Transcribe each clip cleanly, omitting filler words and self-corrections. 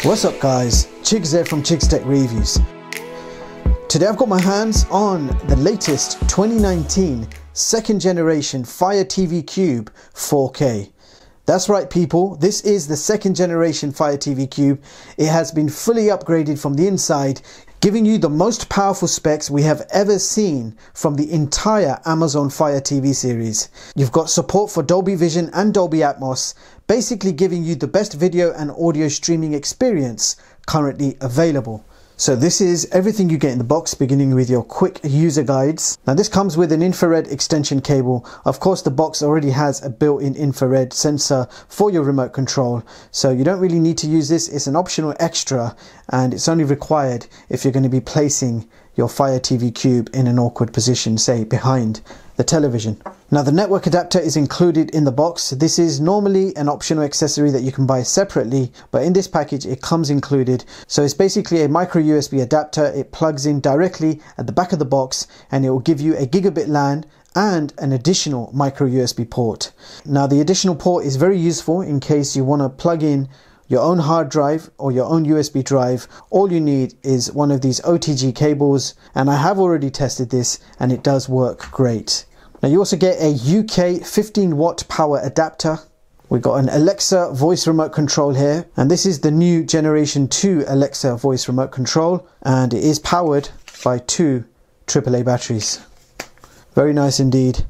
What's up guys, Chigs here from Chigs Tech Reviews. Today I've got my hands on the latest 2019 second generation FireTV Cube 4K. That's right people, this is the second generation FireTV Cube. It has been fully upgraded from the inside, giving you the most powerful specs we have ever seen from the entire Amazon Fire TV series. You've got support for Dolby Vision and Dolby Atmos, basically giving you the best video and audio streaming experience currently available. So this is everything you get in the box, beginning with your quick user guides. Now this comes with an infrared extension cable. Of course the box already has a built-in infrared sensor for your remote control, so you don't really need to use this. It's an optional extra and it's only required if you're going to be placing your Fire TV Cube in an awkward position, say behind the television. Now the network adapter is included in the box. This is normally an optional accessory that you can buy separately, but in this package it comes included. So it's basically a micro USB adapter. It plugs in directly at the back of the box and it will give you a gigabit LAN and an additional micro USB port. Now the additional port is very useful in case you want to plug in your own hard drive or your own USB drive. All you need is one of these OTG cables, and I have already tested this and it does work great. Now you also get a UK 15 watt power adapter. We've got an Alexa voice remote control here, and this is the new generation 2 Alexa voice remote control, and it is powered by 2 AAA batteries. Very nice indeed.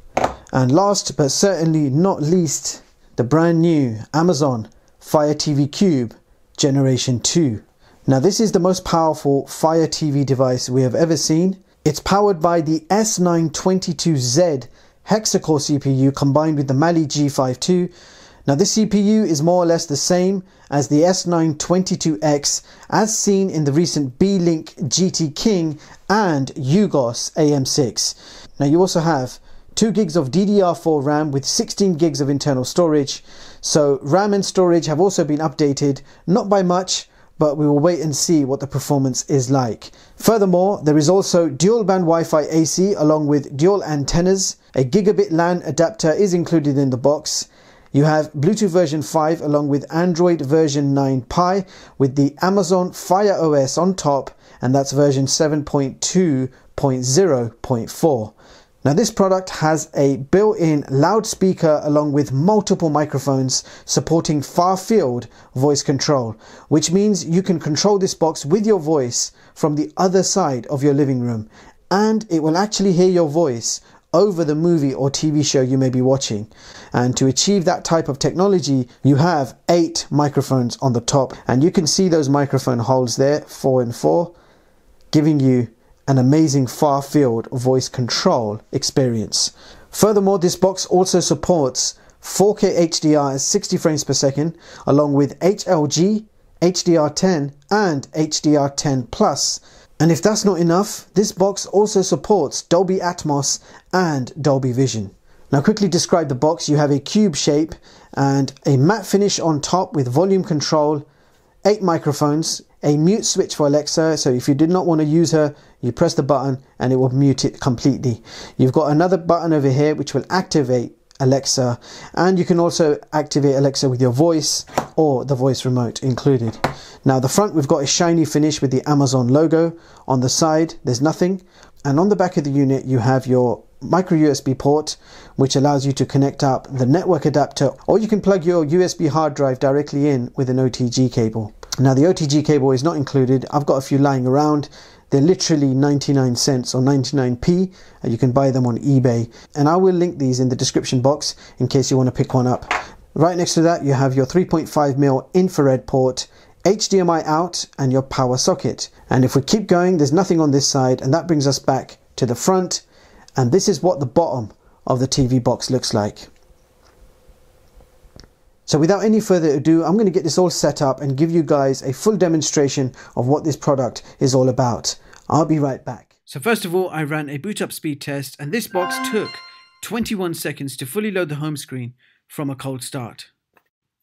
And last but certainly not least, the brand new Amazon Fire TV Cube Generation 2. Now this is the most powerful Fire TV device we have ever seen. It's powered by the S922Z Hexacore CPU combined with the Mali G52. Now this CPU is more or less the same as the S922X as seen in the recent B-Link GT King and UGOS AM6. Now you also have 2 gigs of DDR4 RAM with 16 gigs of internal storage. So RAM and storage have also been updated, not by much, but we will wait and see what the performance is like. Furthermore, there is also dual band Wi-Fi AC along with dual antennas. A gigabit LAN adapter is included in the box. You have Bluetooth version 5 along with Android version 9 Pie with the Amazon Fire OS on top, and that's version 7.2.0.4. Now this product has a built-in loudspeaker along with multiple microphones supporting far field voice control, which means you can control this box with your voice from the other side of your living room, and it will actually hear your voice over the movie or TV show you may be watching. And to achieve that type of technology, you have 8 microphones on the top, and you can see those microphone holes there, 4 and 4, giving you an amazing far field voice control experience. Furthermore, this box also supports 4K HDR at 60 frames per second along with HLG, HDR10 and HDR10 Plus. And if that's not enough, this box also supports Dolby Atmos and Dolby Vision. Now quickly describe the box. You have a cube shape and a matte finish on top with volume control, 8 microphones, a mute switch for Alexa, so if you did not want to use her, you press the button and it will mute it completely. You've got another button over here which will activate Alexa, and you can also activate Alexa with your voice or the voice remote included. Now the front, we've got a shiny finish with the Amazon logo. On the side there's nothing, and on the back of the unit you have your micro USB port which allows you to connect up the network adapter, or you can plug your USB hard drive directly in with an OTG cable. Now the OTG cable is not included. I've got a few lying around. They're literally 99 cents or 99p. You can buy them on eBay, and I will link these in the description box in case you want to pick one up. Right next to that you have your 3.5mm infrared port, HDMI out and your power socket. And if we keep going, there's nothing on this side, and that brings us back to the front, and this is what the bottom of the TV box looks like. So without any further ado, I'm going to get this all set up and give you guys a full demonstration of what this product is all about. I'll be right back. So first of all, I ran a boot up speed test, and this box took 21 seconds to fully load the home screen from a cold start.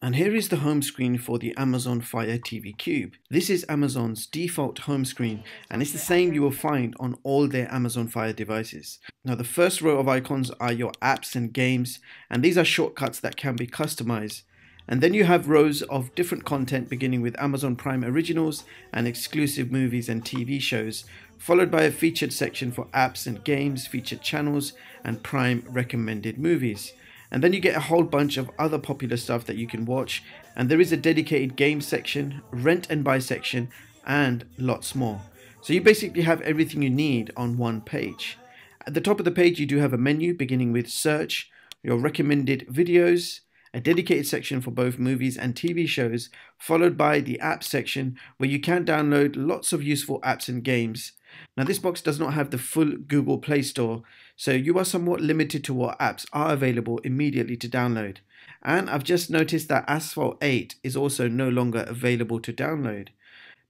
And here is the home screen for the Amazon Fire TV Cube. This is Amazon's default home screen, and it's the same you will find on all their Amazon Fire devices. Now the first row of icons are your apps and games, and these are shortcuts that can be customized And then you have rows of different content beginning with Amazon Prime Originals and exclusive movies and TV shows, followed by a featured section for apps and games, featured channels, and Prime recommended movies. And then you get a whole bunch of other popular stuff that you can watch, and there is a dedicated game section, rent and buy section, and lots more. So you basically have everything you need on one page. At the top of the page you do have a menu beginning with search, your recommended videos, a dedicated section for both movies and TV shows, followed by the app section where you can download lots of useful apps and games. Now this box does not have the full Google Play Store, so you are somewhat limited to what apps are available immediately to download. And I've just noticed that Asphalt 8 is also no longer available to download.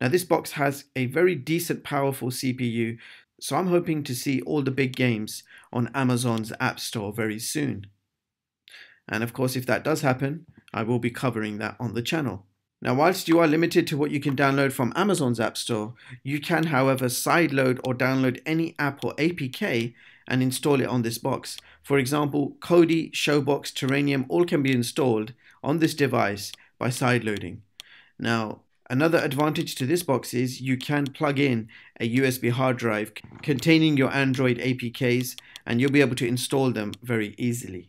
Now this box has a very decent powerful CPU, so I'm hoping to see all the big games on Amazon's App Store very soon. And of course, if that does happen, I will be covering that on the channel. Now, whilst you are limited to what you can download from Amazon's App Store, you can, however, sideload or download any app or APK and install it on this box. For example, Kodi, Showbox, Terranium, all can be installed on this device by sideloading. Now, another advantage to this box is you can plug in a USB hard drive containing your Android APKs, and you'll be able to install them very easily.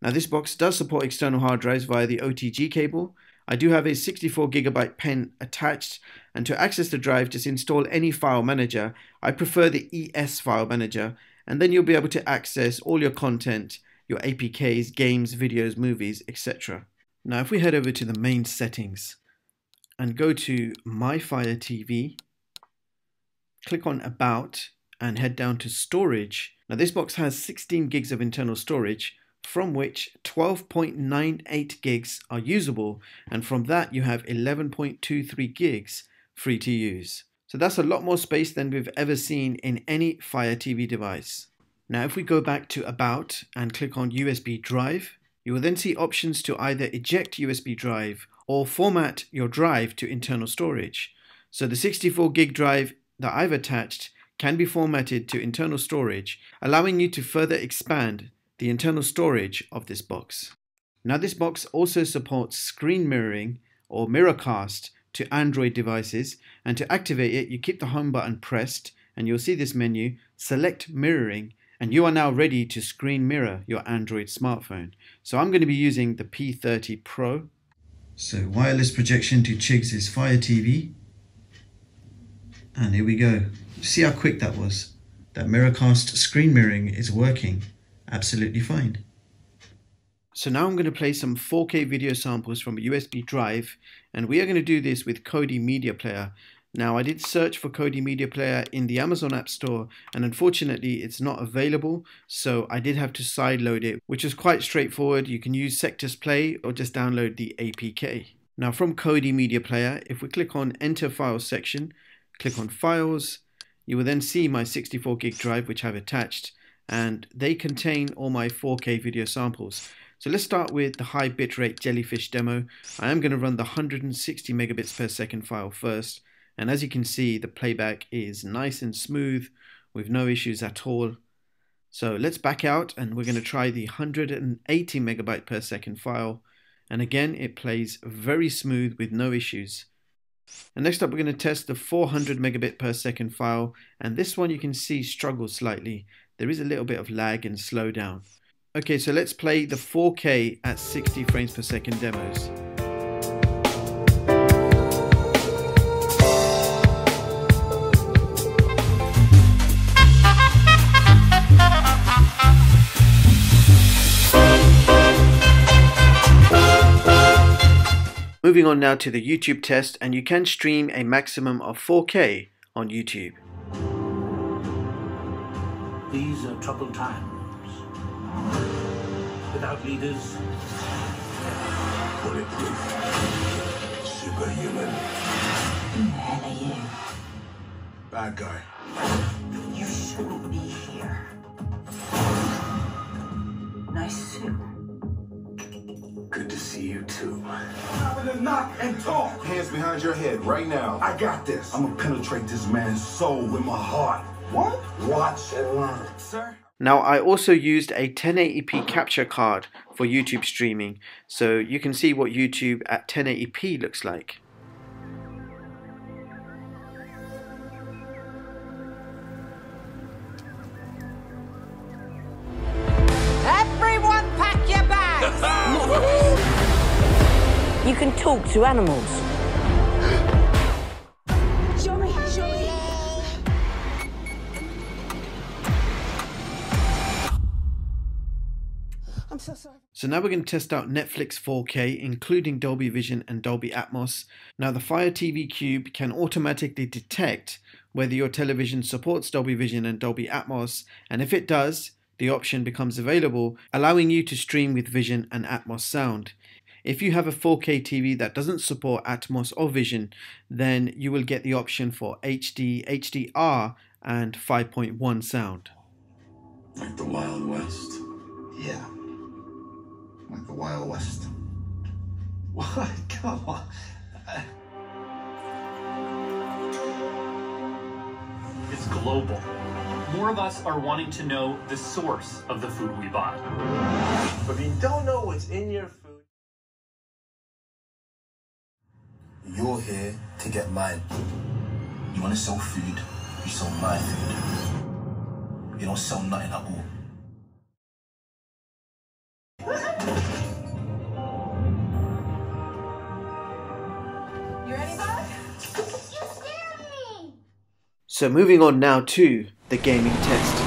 Now this box does support external hard drives via the OTG cable. I do have a 64GB pen attached, and to access the drive just install any file manager. I prefer the ES file manager, and then you'll be able to access all your content, your APKs, games, videos, movies, etc. Now if we head over to the main settings and go to My FireTV, click on About and head down to Storage. Now this box has 16 gigs of internal storage, from which 12.98 gigs are usable, and from that you have 11.23 gigs free to use. So that's a lot more space than we've ever seen in any Fire TV device. Now if we go back to About and click on USB drive, you will then see options to either eject USB drive or format your drive to internal storage. So the 64 gig drive that I've attached can be formatted to internal storage, allowing you to further expand the internal storage of this box. Now this box also supports screen mirroring or mirrorcast to Android devices, and to activate it you keep the home button pressed and you'll see this menu, select mirroring, and you are now ready to screen mirror your Android smartphone. So I'm going to be using the P30 Pro. So wireless projection to CPUZ's Fire TV, and here we go. See how quick that was. That mirrorcast screen mirroring is working absolutely fine. So now I'm going to play some 4K video samples from a USB drive, and we are going to do this with Kodi Media Player. Now I did search for Kodi Media Player in the Amazon App Store, and unfortunately it's not available, so I did have to sideload it, which is quite straightforward. You can use Sectus Play or just download the APK. Now from Kodi Media Player, if we click on Enter Files section, click on Files, you will then see my 64 gig drive which I've attached, and they contain all my 4K video samples. So let's start with the high bitrate Jellyfish demo. I am going to run the 160 megabits per second file first, and as you can see the playback is nice and smooth with no issues at all. So let's back out and we're going to try the 180 megabyte per second file, and again it plays very smooth with no issues. And next up we're going to test the 400 megabit per second file, and this one you can see struggles slightly. There is a little bit of lag and slowdown. Okay, so let's play the 4K at 60 frames per second demos. Moving on now to the YouTube test, and you can stream a maximum of 4K on YouTube. These are troubled times. Without leaders, what it do? Superhuman. Who the hell are you? Bad guy. You shouldn't be here. Nice suit. Good to see you too. Time to knock and talk. Hands behind your head right now. I got this. I'm gonna penetrate this man's soul with my heart. What? Watch and learn. Sir? Now I also used a 1080p capture card for YouTube streaming, so you can see what YouTube at 1080p looks like. Everyone pack your bags! You can talk to animals. Show me. I'm so sorry. So now we're going to test out Netflix 4K, including Dolby Vision and Dolby Atmos. Now the FireTV Cube can automatically detect whether your television supports Dolby Vision and Dolby Atmos, and if it does, the option becomes available, allowing you to stream with Vision and Atmos sound. If you have a 4K TV that doesn't support Atmos or Vision, then you will get the option for HD, HDR and 5.1 sound. Like the Wild West. Yeah. Like the Wild West. What? Come on. It's global. More of us are wanting to know the source of the food we buy. But if you don't know what's in your food, You're here to get mine. You want to sell food, you sell my food. You don't sell nothing at all. You ready, bud? So moving on now to the gaming test.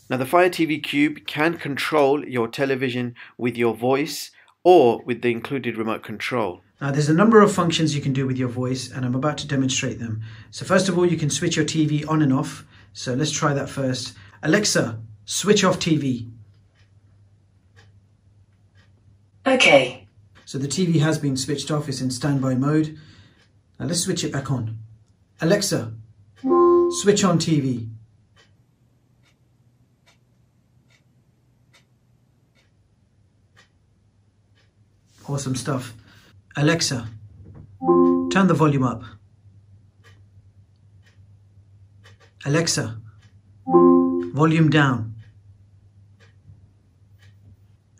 Now the FireTV Cube can control your television with your voice or with the included remote control. Now there's a number of functions you can do with your voice, and I'm about to demonstrate them. So first of all, you can switch your TV on and off. So let's try that first. Alexa, switch off TV. Okay. So the TV has been switched off, it's in standby mode. Now let's switch it back on. Alexa, switch on TV. Awesome stuff. Alexa, turn the volume up. Alexa, volume down.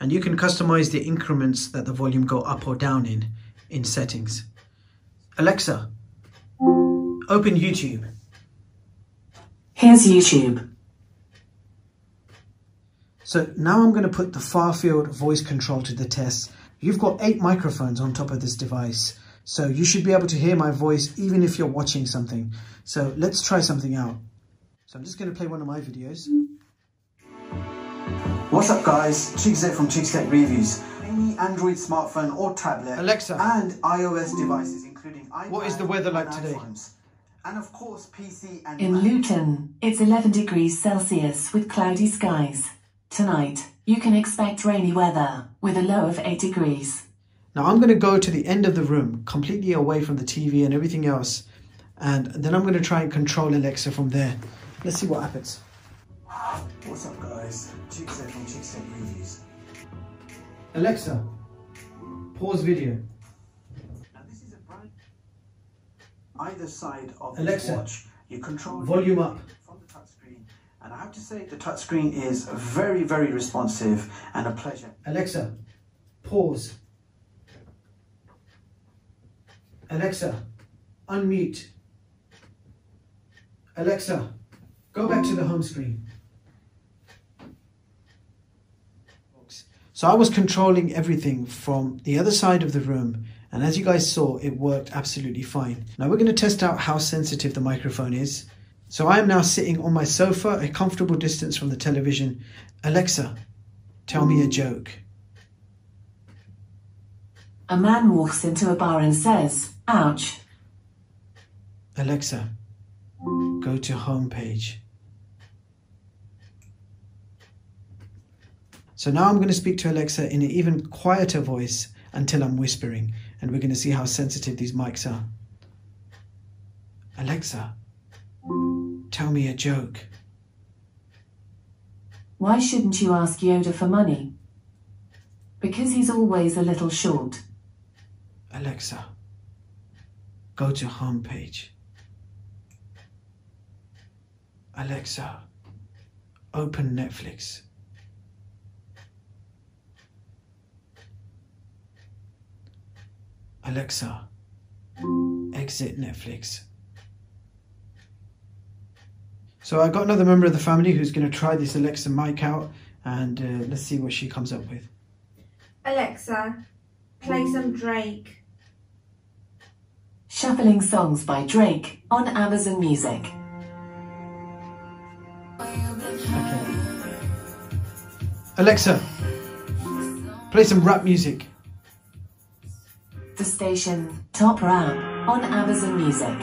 And you can customize the increments that the volume go up or down in settings. Alexa, open YouTube. Here's YouTube. So now I'm going to put the far field voice control to the test. You've got 8 microphones on top of this device, so you should be able to hear my voice even if you're watching something. So let's try something out. So I'm just going to play one of my videos. What's up guys, CPUZ from CPUZ Tech Reviews. Any Android smartphone or tablet, Alexa, and iOS devices including What is the weather like today? And of course, PC and In Luton, it's 11 degrees Celsius with cloudy skies. Tonight, you can expect rainy weather with a low of 8 degrees. Now I'm going to go to the end of the room, completely away from the TV and everything else. And then I'm going to try and control Alexa from there. Let's see what happens. What's up, guys? Chicks from Chicks Reviews. Alexa, pause video. Now this is a bright. Either side of Alexa, this watch, you control volume up from the touchscreen. And I have to say, the touchscreen is very, very responsive and a pleasure. Alexa, pause. Alexa, unmute. Alexa, go back to the home screen. So I was controlling everything from the other side of the room, and as you guys saw, it worked absolutely fine. Now we're going to test out how sensitive the microphone is. So I am now sitting on my sofa, a comfortable distance from the television. Alexa, tell me a joke. A man walks into a bar and says, "Ouch." Alexa, go to home page. So now I'm going to speak to Alexa in an even quieter voice until I'm whispering, and we're going to see how sensitive these mics are. Alexa, tell me a joke. Why shouldn't you ask Yoda for money? Because he's always a little short. Alexa, go to home page. Alexa, open Netflix. Alexa, exit Netflix. So I got another member of the family who's going to try this Alexa mic out, and let's see what she comes up with. Alexa, play some Drake. Shuffling songs by Drake on Amazon Music. Okay. Alexa, play some rap music. The station Top Rap on Amazon Music.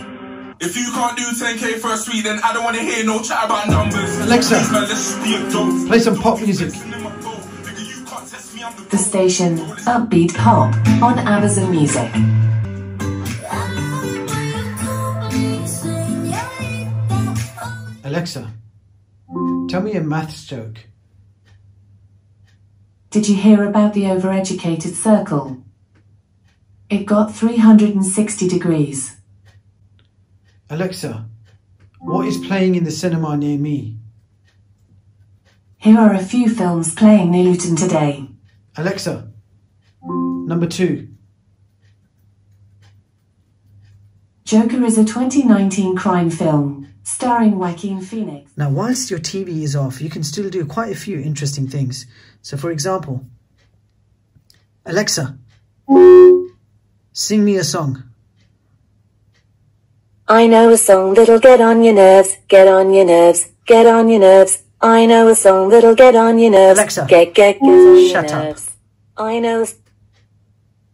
If you can't do 10K first week, then I don't want to hear no chat about numbers. Alexa, Please, man, let's just be adults. play some pop music. The station Upbeat Pop on Amazon Music. Alexa, tell me a maths joke. Did you hear about the overeducated circle? It got 360 degrees. Alexa, what is playing in the cinema near me? Here are a few films playing near Luton today. Alexa, number 2. Joker is a 2019 crime film starring Joaquin Phoenix. Now, whilst your TV is off, you can still do quite a few interesting things. So, for example, Alexa, sing me a song. I know a song that'll get on your nerves, get on your nerves, get on your nerves. I know a song that'll get on your nerves. Alexa, get on shut your up. nerves. I know.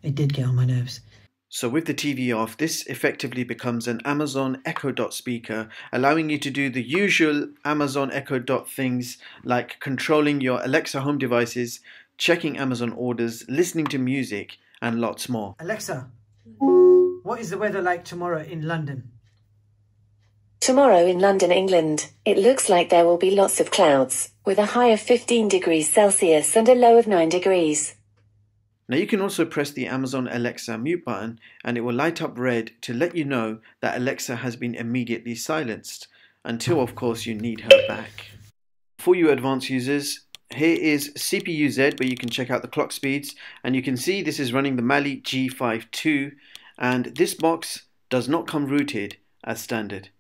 It did get on my nerves. So with the TV off, this effectively becomes an Amazon Echo Dot speaker, allowing you to do the usual Amazon Echo Dot things like controlling your Alexa home devices, checking Amazon orders, listening to music, and lots more. Alexa, what is the weather like tomorrow in London? Tomorrow in London, England, it looks like there will be lots of clouds, with a high of 15 degrees Celsius and a low of 9 degrees. Now you can also press the Amazon Alexa mute button and it will light up red to let you know that Alexa has been immediately silenced, until of course you need her back. For you advanced users, here is CPUZ where you can check out the clock speeds, and you can see this is running the Mali G52, and this box does not come rooted as standard.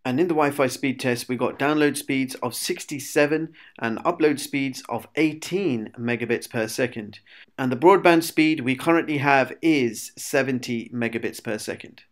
And in the Wi-Fi speed test, we got download speeds of 67 and upload speeds of 18 megabits per second. And the broadband speed we currently have is 70 megabits per second.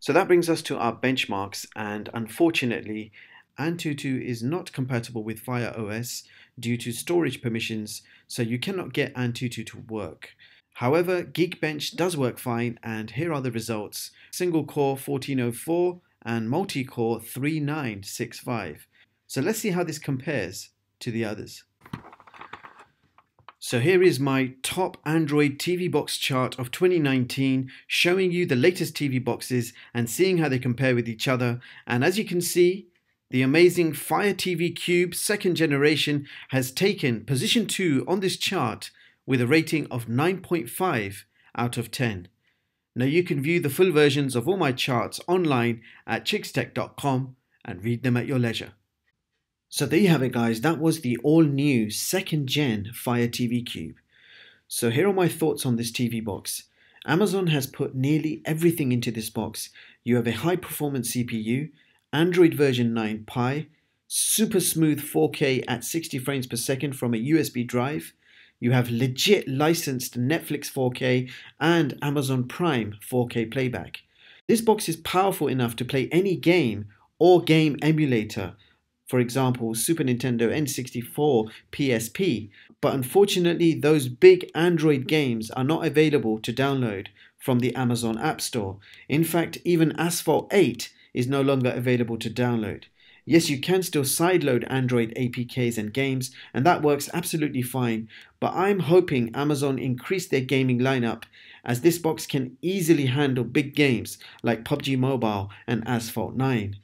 So that brings us to our benchmarks, and unfortunately, Antutu is not compatible with Fire OS due to storage permissions, so you cannot get Antutu to work. However, Geekbench does work fine, and here are the results. Single core 1404 and multi-core 3965. So let's see how this compares to the others. So here is my top Android TV box chart of 2019, showing you the latest TV boxes and seeing how they compare with each other. And as you can see, the amazing FireTV Cube 2nd generation has taken position 2 on this chart with a rating of 9.5 out of 10. Now you can view the full versions of all my charts online at chixtech.com and read them at your leisure. So there you have it, guys. That was the all-new 2nd gen FireTV Cube. So here are my thoughts on this TV box. Amazon has put nearly everything into this box. You have a high-performance CPU, Android version 9 Pie, super smooth 4K at 60 frames per second from a USB drive. You have legit licensed Netflix 4K and Amazon Prime 4K playback. This box is powerful enough to play any game or game emulator, for example Super Nintendo N64 PSP, but unfortunately those big Android games are not available to download from the Amazon App Store. In fact, even Asphalt 8 is no longer available to download. Yes, you can still sideload Android APKs and games, and that works absolutely fine, but I'm hoping Amazon increase their gaming lineup, as this box can easily handle big games like PUBG Mobile and Asphalt 9.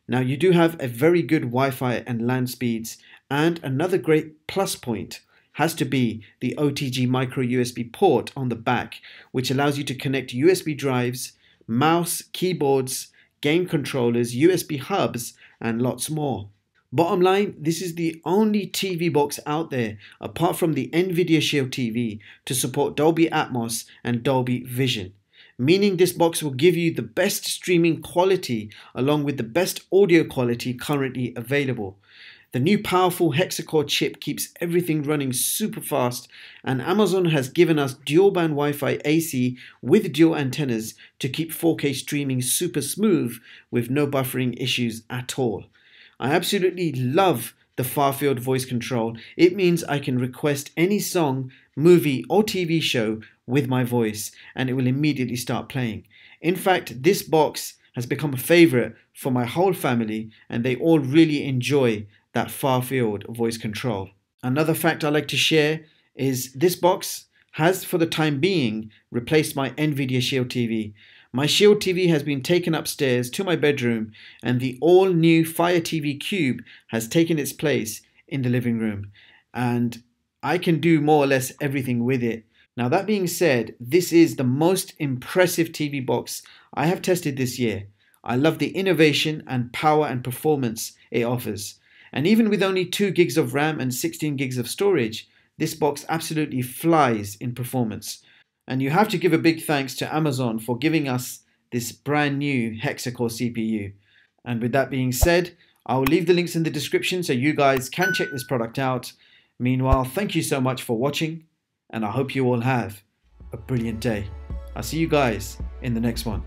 Now you do have a very good Wi-Fi and LAN speeds, and another great plus point has to be the OTG micro USB port on the back, which allows you to connect USB drives, mouse, keyboards, game controllers, USB hubs, and lots more. Bottom line, this is the only TV box out there, apart from the Nvidia Shield TV, to support Dolby Atmos and Dolby Vision, meaning this box will give you the best streaming quality along with the best audio quality currently available. The new powerful Hexacore chip keeps everything running super fast, and Amazon has given us dual band Wi-Fi AC with dual antennas to keep 4K streaming super smooth with no buffering issues at all. I absolutely love the far-field voice control. It means I can request any song, movie or TV show with my voice and it will immediately start playing. In fact, this box has become a favorite for my whole family and they all really enjoy that far-field voice control. Another fact I like to share is this box has, for the time being, replaced my Nvidia Shield TV. My Shield TV has been taken upstairs to my bedroom and the all-new FireTV Cube has taken its place in the living room, and I can do more or less everything with it. Now that being said, this is the most impressive TV box I have tested this year. I love the innovation and power and performance it offers. And even with only 2 gigs of RAM and 16 gigs of storage, this box absolutely flies in performance. And you have to give a big thanks to Amazon for giving us this brand new Hexacore CPU. And with that being said, I'll leave the links in the description so you guys can check this product out. Meanwhile, thank you so much for watching, and I hope you all have a brilliant day. I'll see you guys in the next one.